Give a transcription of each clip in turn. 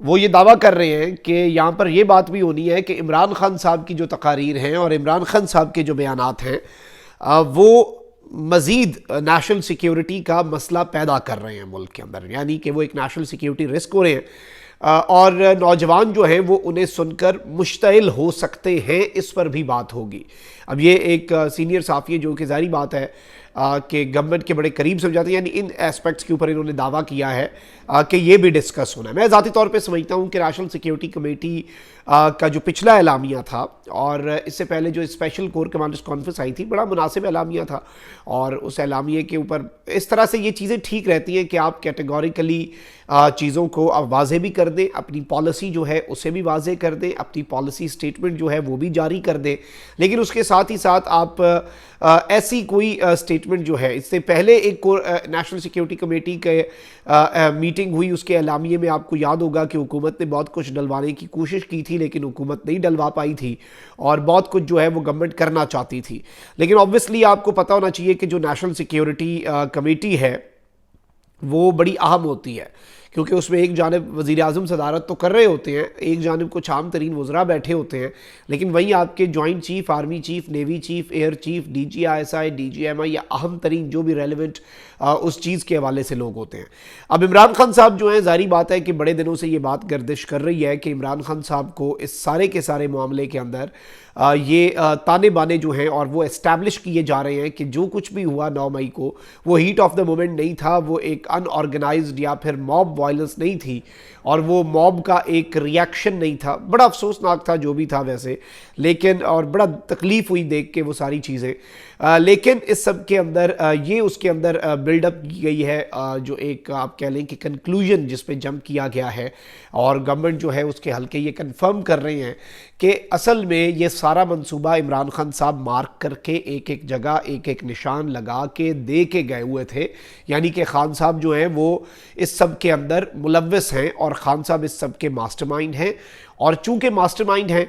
وہ یہ دعویٰ کر رہے ہیں کہ یہاں پر یہ بات بھی ہونی ہے کہ عمران خان صاحب کی جو تقاریر ہیں اور عمران خان صاحب کے جو بیانات ہیں وہ مزید نیشنل سیکیورٹی کا مسئلہ پیدا کر رہے ہیں ملک کے اندر، یعنی کہ وہ ایک نیشنل سیکیورٹی رسک ہو رہے ہیں اور نوجوان جو ہیں وہ انہیں سن کر مشتعل ہو سکتے ہیں، اس پر بھی بات ہوگی۔ اب یہ ایک سینئر صحافی ہے جو کہ ظاہری بات ہے کہ گورنمنٹ کے بڑے قریب سمجھاتے ہیں، یعنی ان ایسپیکٹس کے اوپر انہوں نے دعویٰ کیا ہے کہ یہ بھی ڈسکس ہونا ہے۔ میں ذاتی طور پہ سمجھتا ہوں کہ نیشنل سیکیورٹی کمیٹی کا جو پچھلا اعلامیہ تھا اور اس سے پہلے جو اسپیشل کور کمانڈرز کانفرنس آئی تھی، بڑا مناسب اعلامیہ تھا، اور اس اعلامیے کے اوپر اس طرح سے یہ چیزیں ٹھیک رہتی ہیں کہ آپ کیٹیگوریکلی چیزوں کو واضح بھی کر دیں، اپنی پالیسی جو ہے اسے بھی واضح کر دیں، اپنی پالیسی سٹیٹمنٹ جو ہے وہ بھی جاری کر دیں، لیکن اس کے ساتھ ہی ساتھ آپ ایسی کوئی سٹیٹمنٹ جو ہے، اس سے پہلے ایک نیشنل سیکیورٹی کمیٹی کے میٹنگ ہوئی، اس کے اعلامیے میں آپ کو یاد ہوگا کہ حکومت نے بہت کچھ ڈلوانے کی کوشش کی تھی لیکن حکومت نہیں ڈلوا پائی تھی، اور بہت کچھ جو ہے وہ گورنمنٹ کرنا چاہتی تھی، لیکن آبویسلی آپ کو پتہ ہونا چاہیے کہ جو نیشنل سیکیورٹی کمیٹی ہے وہ بڑی اہم ہوتی ہے، کیونکہ اس میں ایک جانب وزیر اعظم صدارت تو کر رہے ہوتے ہیں، ایک جانب کچھ عام ترین وزراء بیٹھے ہوتے ہیں، لیکن وہیں آپ کے joint chief, army chief, navy chief, air chief, D G I S I, D G M I, یا اہم ترین جو بھی ریلیونٹ اس چیز کے حوالے سے لوگ ہوتے ہیں۔ اب عمران خان صاحب جو ہیں، ظاہری بات ہے کہ بڑے دنوں سے یہ بات گردش کر رہی ہے کہ عمران خان صاحب کو اس سارے کے سارے معاملے کے اندر یہ تانے بانے جو ہیں اور وہ اسٹیبلش کیے جا رہے ہیں کہ جو کچھ بھی ہوا 9 مئی کو وہ ہیٹ آف دا مومنٹ نہیں تھا، وہ ایک ان آرگنائزڈ یا پھر موب وائلنس نہیں تھی، اور وہ موب کا ایک ریاکشن نہیں تھا۔ بڑا افسوسناک تھا جو بھی تھا ویسے، لیکن اور بڑا تکلیف ہوئی دیکھ کے وہ ساری چیزیں، لیکن اس سب کے اندر یہ اس کے اندر بلڈ اپ کی گئی ہے، جو ایک آپ کہہ لیں کہ کنکلوژن جس پہ جمپ کیا گیا ہے، اور گورنمنٹ جو ہے اس کے حلقے یہ کنفرم کر رہے ہیں کہ اصل میں یہ سارا منصوبہ عمران خان صاحب مارک کر کے ایک ایک جگہ ایک ایک نشان لگا کے دے کے گئے ہوئے تھے، یعنی کہ خان صاحب جو ہیں وہ اس سب کے اندر ملوث ہیں، اور خان صاحب اس سب کے ماسٹر مائنڈ ہیں، اور چونکہ ماسٹر مائنڈ ہیں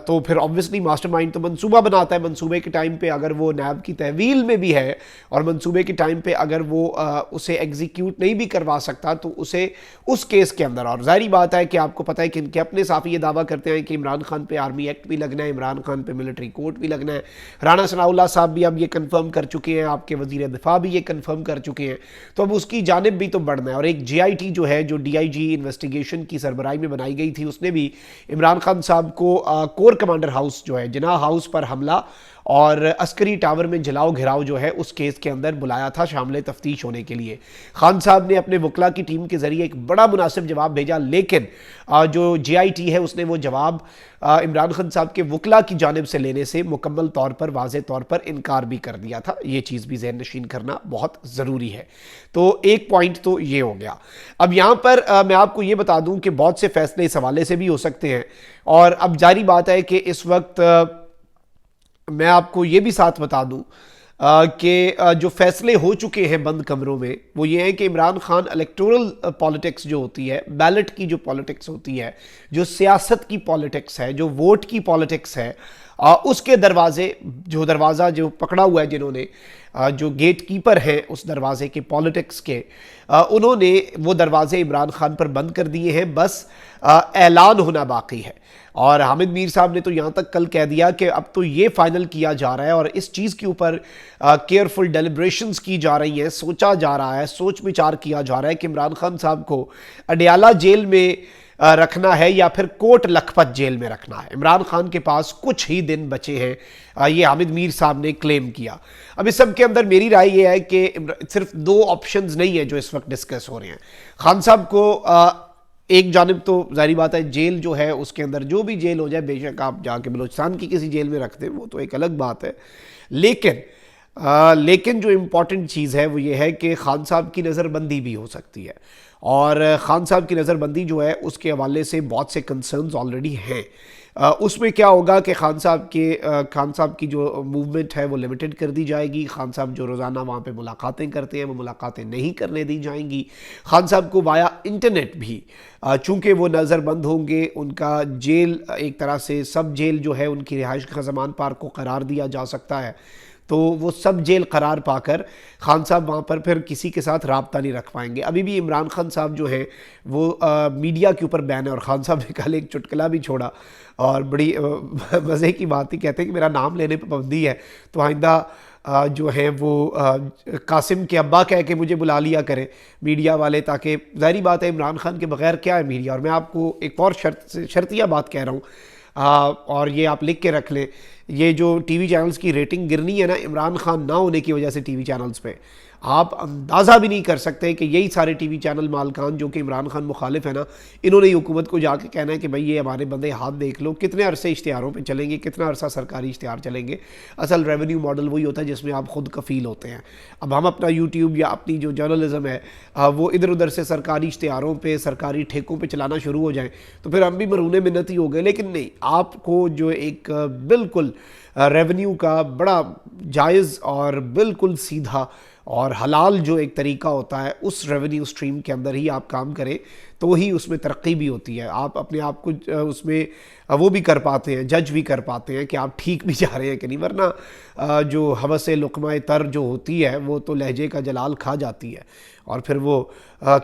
تو پھر obviously ماسٹر مائنڈ تو منصوبہ بناتا ہے، منصوبے کے ٹائم پہ اگر وہ نیب کی تحویل میں بھی ہے اور منصوبے کے ٹائم پہ اگر وہ اسے ایگزیکیوٹ نہیں بھی کروا سکتا تو اسے اس کیس کے اندر، اور ظاہری بات ہے کہ آپ کو پتہ ہے کہ ان کے اپنے صحافی یہ دعویٰ کرتے ہیں کہ عمران خان پہ آرمی ایکٹ بھی لگنا ہے، عمران خان پہ ملٹری کورٹ بھی لگنا ہے، رانا ثناء اللہ صاحب بھی اب یہ کنفرم کر چکے ہیں، آپ کے وزیر دفاع بھی یہ کنفرم کر چکے ہیں، تو اب اس کی جانب بھی تو بڑھنا ہے۔ اور ایک جی آئی ٹی جو ہے، جو ڈی آئی جی انویسٹیگیشن کی سربراہی میں بنائی گئی تھی، اس نے بھی عمران خان صاحب کو کور کمانڈر ہاؤس جو ہے، جناح ہاؤس پر حملہ اور عسکری ٹاور میں جلاؤ گھراؤ جو ہے اس کیس کے اندر بلایا تھا شامل تفتیش ہونے کے لیے۔ خان صاحب نے اپنے وکلاء کی ٹیم کے ذریعے ایک بڑا مناسب جواب بھیجا، لیکن جو جے آئی ٹی ہے اس نے وہ جواب عمران خان صاحب کے وکلاء کی جانب سے لینے سے مکمل طور پر، واضح طور پر انکار بھی کر دیا تھا۔ یہ چیز بھی ذہن نشین کرنا بہت ضروری ہے۔ تو ایک پوائنٹ تو یہ ہو گیا۔ اب یہاں پر میں آپ کو یہ بتا دوں کہ بہت سے فیصلے اس حوالے سے بھی ہو سکتے ہیں، اور اب ظاہری بات ہے کہ اس وقت میں آپ کو یہ بھی ساتھ بتا دوں کہ جو فیصلے ہو چکے ہیں بند کمروں میں وہ یہ ہے کہ عمران خان الیکٹورل پالیٹکس جو ہوتی ہے، بیلٹ کی جو پالیٹکس ہوتی ہے، جو سیاست کی پالیٹکس ہے، جو ووٹ کی پالیٹکس ہے، اس کے دروازہ جو پکڑا ہوا ہے، جنہوں نے جو گیٹ کیپر ہیں اس دروازے کے پالیٹکس کے، انہوں نے وہ دروازے عمران خان پر بند کر دیے ہیں، بس اعلان ہونا باقی ہے۔ اور حامد میر صاحب نے تو یہاں تک کل کہہ دیا کہ اب تو یہ فائنل کیا جا رہا ہے اور اس چیز کے اوپر کیئرفل ڈیلیبریشنز کی جا رہی ہیں، سوچا جا رہا ہے، سوچ بچار کیا جا رہا ہے کہ عمران خان صاحب کو اڈیالہ جیل میں رکھنا ہے یا پھر کوٹ لکھپت جیل میں رکھنا ہے۔ عمران خان کے پاس کچھ ہی دن بچے ہیں، یہ حامد میر صاحب نے کلیم کیا۔ اب اس سب کے اندر میری رائے یہ ہے کہ صرف 2 آپشنز نہیں ہیں جو اس وقت ڈسکس ہو رہے ہیں۔ خان صاحب کو ایک جانب تو ظاہری بات ہے جیل جو ہے اس کے اندر جو بھی جیل ہو جائے، بے شک آپ جا کے بلوچستان کی کسی جیل میں رکھ دیں، وہ تو ایک الگ بات ہے، لیکن جو امپورٹنٹ چیز ہے وہ یہ ہے کہ خان صاحب کی نظر بندی بھی ہو سکتی ہے، اور خان صاحب کی نظر بندی جو ہے اس کے حوالے سے بہت سے کنسرنز آلریڈی ہیں۔ اس میں کیا ہوگا کہ خان صاحب کی جو موومنٹ ہے وہ لیمیٹڈ کر دی جائے گی، خان صاحب جو روزانہ وہاں پہ ملاقاتیں کرتے ہیں وہ ملاقاتیں نہیں کرنے دی جائیں گی، خان صاحب کو وایا انٹرنیٹ بھی چونکہ وہ نظر بند ہوں گے، ان کا جیل ایک طرح سے سب جیل جو ہے ان کی رہائش خزمان پارک کو قرار دیا جا سکتا ہے، تو وہ سب جیل قرار پا کر خان صاحب وہاں پر پھر کسی کے ساتھ رابطہ نہیں رکھ پائیں گے. ابھی بھی عمران خان صاحب جو ہیں وہ میڈیا کے اوپر بین ہے, اور خان صاحب نے کل ایک چٹکلا بھی چھوڑا اور بڑی مزے کی بات ہی, کہتے ہیں کہ میرا نام لینے پہ پابندی ہے تو آئندہ جو ہیں وہ قاسم کے ابا کہہ کے مجھے بلا لیا کریں میڈیا والے, تاکہ ظاہری بات ہے عمران خان کے بغیر کیا ہے میڈیا. اور میں آپ کو ایک اور شرطیہ بات کہہ رہا ہوں, اور یہ آپ لکھ کے رکھ لیں, یہ جو ٹی وی چینلز کی ریٹنگ گرنی ہے نا عمران خان نہ ہونے کی وجہ سے ٹی وی چینلز پہ, آپ اندازہ بھی نہیں کر سکتے کہ یہی سارے ٹی وی چینل مالکان جو کہ عمران خان مخالف ہے نا, انہوں نے حکومت کو جا کے کہنا ہے کہ بھئی یہ ہمارے بندے ہاتھ دیکھ لو, کتنے عرصے اشتہاروں پہ چلیں گے, کتنا عرصہ سرکاری اشتہار چلیں گے. اصل ریونیو ماڈل وہی ہوتا ہے جس میں آپ خود کفیل ہوتے ہیں. اب ہم اپنا یوٹیوب یا اپنی جو جرنلزم ہے وہ ادھر ادھر سے سرکاری اشتہاروں پہ, سرکاری ٹھیکوں پہ چلانا شروع ہو جائیں تو پھر ہم بھی مرہون منت ہی ہو گئے. لیکن نہیں, آپ کو جو ایک بالکل ریونیو کا بڑا جائز اور بالکل سیدھا اور حلال جو ایک طریقہ ہوتا ہے, اس ریونیو سٹریم کے اندر ہی آپ کام کریں تو ہی اس میں ترقی بھی ہوتی ہے. آپ اپنے آپ کو اس میں وہ بھی کر پاتے ہیں, جج بھی کر پاتے ہیں کہ آپ ٹھیک بھی جا رہے ہیں کہ نہیں, ورنہ جو حوث لقمہ تر جو ہوتی ہے وہ تو لہجے کا جلال کھا جاتی ہے اور پھر وہ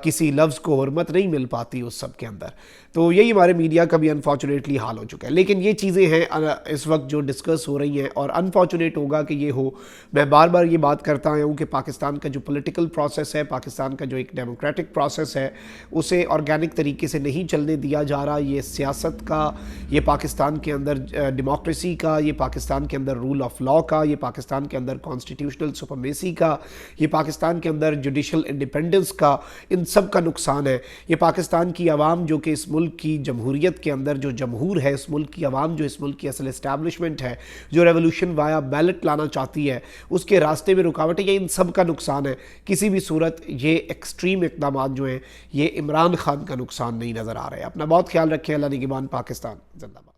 کسی لفظ کو حرمت نہیں مل پاتی اس سب کے اندر. تو یہی ہمارے میڈیا کا بھی انفارچونیٹلی حال ہو چکا ہے. لیکن یہ چیزیں ہیں اس وقت جو ڈسکس ہو رہی ہیں, اور انفارچونیٹ ہوگا کہ یہ ہو. میں بار بار یہ بات کرتا ہوں کہ پاکستان کا جو پولیٹیکل پروسیس ہے, پاکستان کا جو ایک ڈیموکریٹک پروسیس ہے, اسے آرگینک طریقے سے نہیں چلنے دیا جا رہا. یہ سیاست کا, یہ پاکستان کے اندر ڈیموکریسی کا, یہ پاکستان کے اندر رول آف لاء کا, یہ پاکستان کے اندر کانسٹیٹیوشنل سپریمیسی کا, یہ پاکستان کے اندر جوڈیشل انڈیپینڈنس کا, ان سب کا نقصان ہے. یہ پاکستان کی عوام جو کہ اس ملک کی جمہوریت کے اندر جو جمہور ہے, اس ملک کی عوام جو اس ملک کی اصل اسٹیبلشمنٹ ہے, جو ریولوشن وایا بیلٹ لانا چاہتی ہے, اس کے راستے میں رکاوٹیں, یہ ان سب کا نقصان ہے. کسی بھی صورت یہ ایکسٹریم اقدامات جو ہیں یہ عمران خان کا نقصان نہیں نظر آ رہے. اپنا بہت خیال رکھیں. اللہ نگہبان. پاکستان زندہ باد.